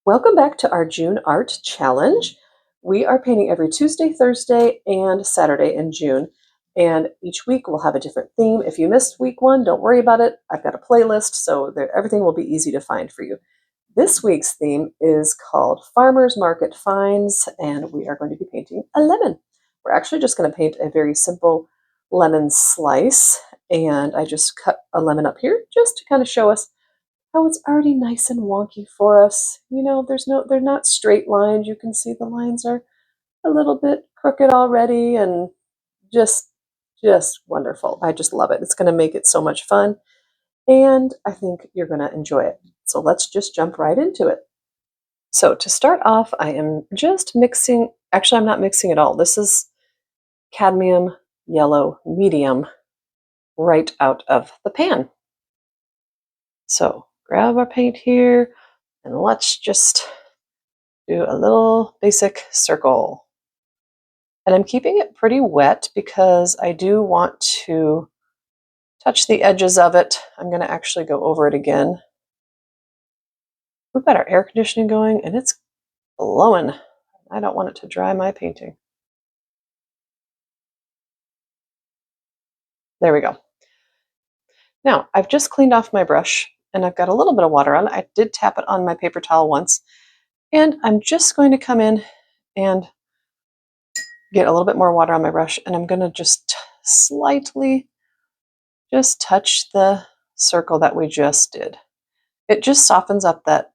Welcome back to our June Art Challenge. We are painting every Tuesday, Thursday, and Saturday in June. And each week we'll have a different theme. If you missed week one, don't worry about it. I've got a playlist, so everything will be easy to find for you. This week's theme is called Farmers Market Finds, and we are going to be painting a lemon. We're actually just going to paint a very simple lemon slice, and I just cut a lemon up here just to kind of show us how it's already nice and wonky for us. You know, they're not straight lines. You can see the lines are a little bit crooked already, and just wonderful. I just love it. It's going to make it so much fun, and I think you're going to enjoy it. So let's just jump right into it. So to start off, I am just mixing, actually I'm not mixing at all. This is cadmium yellow medium right out of the pan. So grab our paint here and let's just do a little basic circle. And I'm keeping it pretty wet because I do want to touch the edges of it. I'm going to actually go over it again. We've got our air conditioning going and it's blowing. I don't want it to dry my painting. There we go. Now, I've just cleaned off my brush and I've got a little bit of water on it. I did tap it on my paper towel once. And I'm just going to come in and get a little bit more water on my brush, and I'm going to just slightly just touch the circle that we just did. It just softens up that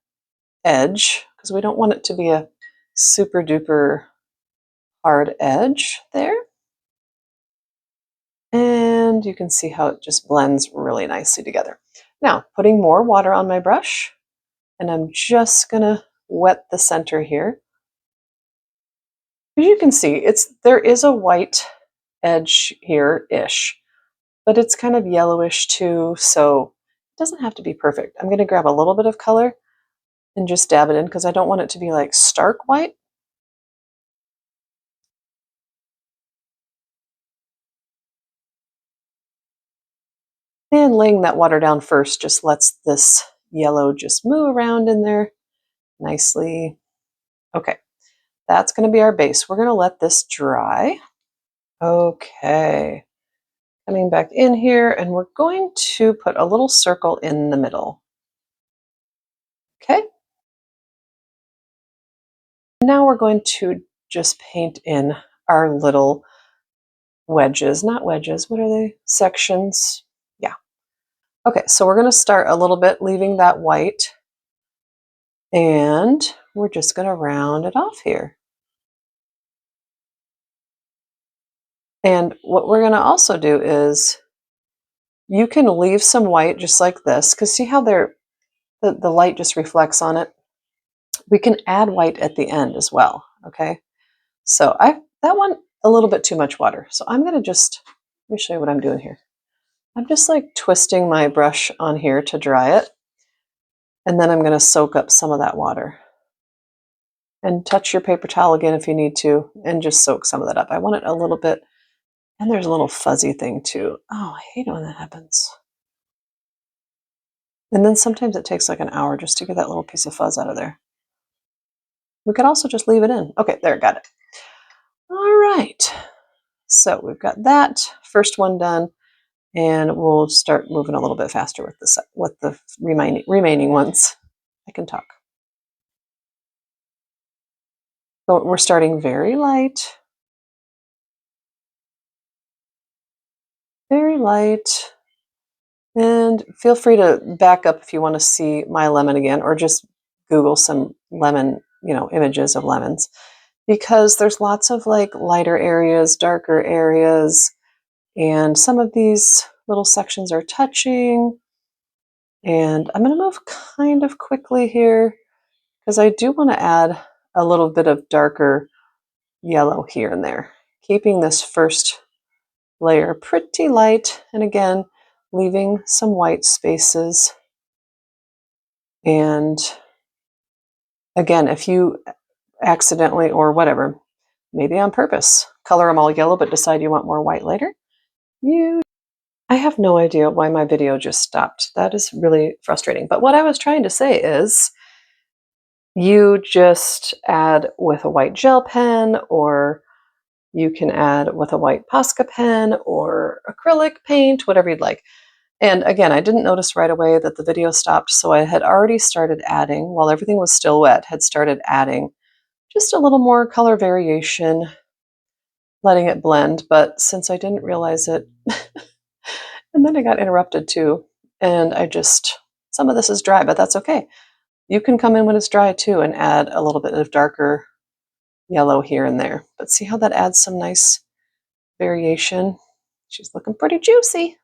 edge because we don't want it to be a super duper hard edge there. And you can see how it just blends really nicely together. Now, putting more water on my brush, and I'm just going to wet the center here. As you can see, there is a white edge here-ish, but it's kind of yellowish too, so it doesn't have to be perfect. I'm going to grab a little bit of color and just dab it in because I don't want it to be like stark white. And laying that water down first just lets this yellow just move around in there nicely. Okay, that's going to be our base. We're going to let this dry. Okay, coming back in here, and we're going to put a little circle in the middle. Okay. Now we're going to just paint in our little wedges, not wedges, what are they? Sections. Yeah. Okay, so we're going to start a little bit leaving that white, and we're just going to round it off here. And what we're going to also do is you can leave some white just like this, because see how the light just reflects on it? We can add white at the end as well, okay? So that one, a little bit too much water. So I'm going to just, let me show you what I'm doing here. I'm just like twisting my brush on here to dry it. And then I'm going to soak up some of that water. And touch your paper towel again if you need to, and just soak some of that up. I want it a little bit, and there's a little fuzzy thing too. Oh, I hate it when that happens. And then sometimes it takes like an hour just to get that little piece of fuzz out of there. We could also just leave it in. Okay, there, got it. All right, so we've got that first one done, and we'll start moving a little bit faster with the remaining ones. I can talk. So we're starting very light. Very light. And feel free to back up if you want to see my lemon again, or just Google some lemon, images of lemons, because there's lots of like lighter areas, darker areas, and some of these little sections are touching. And I'm going to move kind of quickly here because I do want to add a little bit of darker yellow here and there, keeping this first layer pretty light, and again, leaving some white spaces. And again, if you accidentally or whatever, maybe on purpose, color them all yellow but decide you want more white later, I have no idea why my video just stopped. That is really frustrating. But what I was trying to say is You just add with a white gel pen, or you can add with a white Posca pen or acrylic paint, whatever you'd like. And again, I didn't notice right away that the video stopped, so I had already started adding, while everything was still wet, had started adding just a little more color variation, letting it blend. But since I didn't realize it, and then I got interrupted too, and some of this is dry, but that's okay. You can come in when it's dry too and add a little bit of darker yellow here and there. But see how that adds some nice variation? She's looking pretty juicy.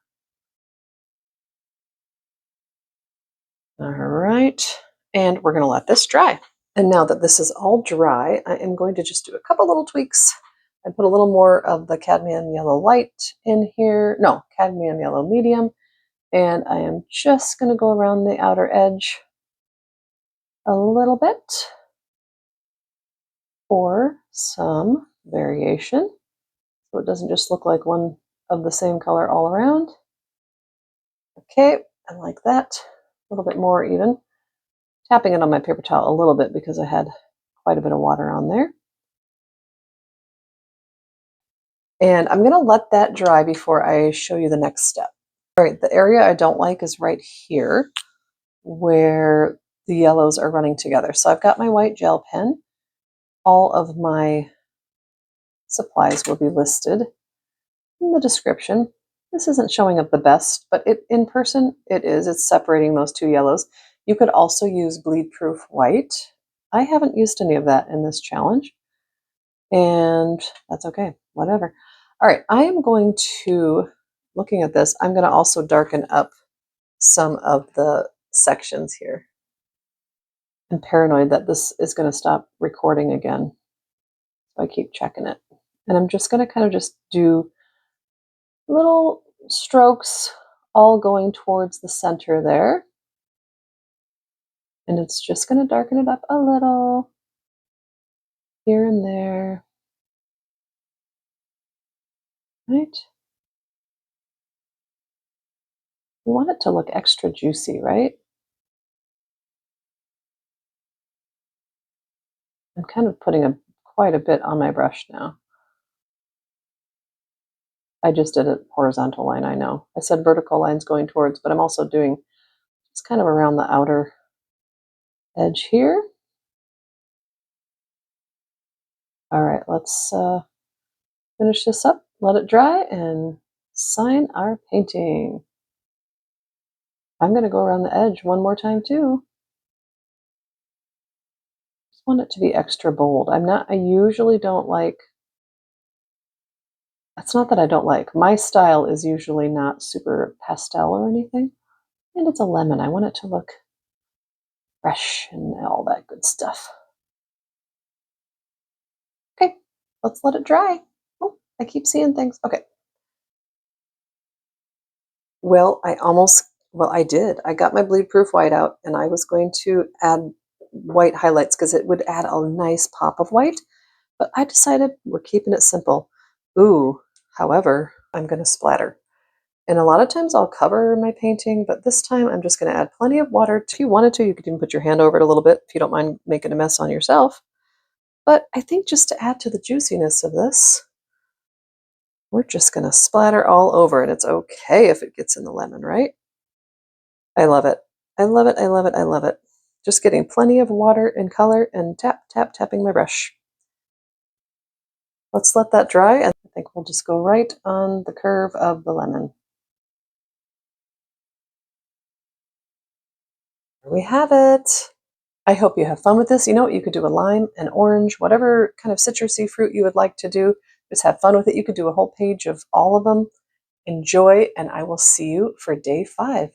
All right, and we're gonna let this dry. And now that this is all dry, I am going to just do a couple little tweaks. I put a little more of the cadmium yellow light in here. No, cadmium yellow medium. And I am just gonna go around the outer edge a little bit for some variation, so it doesn't just look like one of the same color all around. Okay, I like that. A little bit more even. Tapping it on my paper towel a little bit because I had quite a bit of water on there. And I'm gonna let that dry before I show you the next step. All right, the area I don't like is right here where the yellows are running together. So I've got my white gel pen. All of my supplies will be listed in the description. This isn't showing up the best, but in person it is. It's separating those two yellows. You could also use bleed proof white. I haven't used any of that in this challenge, and that's okay, whatever. All right, I am going to, looking at this, I'm going to also darken up some of the sections here. I'm paranoid that this is going to stop recording again, so I keep checking it. And I'm just going to kind of just do little strokes all going towards the center there. And it's just going to darken it up a little here and there. Right? We want it to look extra juicy, right? I'm kind of putting quite a bit on my brush now. I just did a horizontal line, I know. I said vertical lines going towards, but I'm also doing just kind of around the outer edge here. All right, let's finish this up, let it dry, and sign our painting. I'm going to go around the edge one more time too. Just want it to be extra bold. I usually don't like, it's not that I don't like, my style is usually not super pastel or anything. And it's a lemon. I want it to look fresh and all that good stuff. Okay, let's let it dry. Oh, I keep seeing things. Okay. Well, I did. I got my bleed proof white out and I was going to add white highlights because it would add a nice pop of white, but I decided we're keeping it simple. Ooh, however, I'm going to splatter. And a lot of times I'll cover my painting, but this time I'm just going to add plenty of water. If you wanted to, you could even put your hand over it a little bit if you don't mind making a mess on yourself. But I think just to add to the juiciness of this, we're just going to splatter all over it. It's okay if it gets in the lemon, right? I love it. I love it. I love it. I love it. Just getting plenty of water and color and tap, tap, tapping my brush. Let's let that dry, and I think we'll just go right on the curve of the lemon. There we have it. I hope you have fun with this. You know what? You could do a lime, an orange, whatever kind of citrusy fruit you would like to do. Just have fun with it. You could do a whole page of all of them. Enjoy, and I will see you for day 5.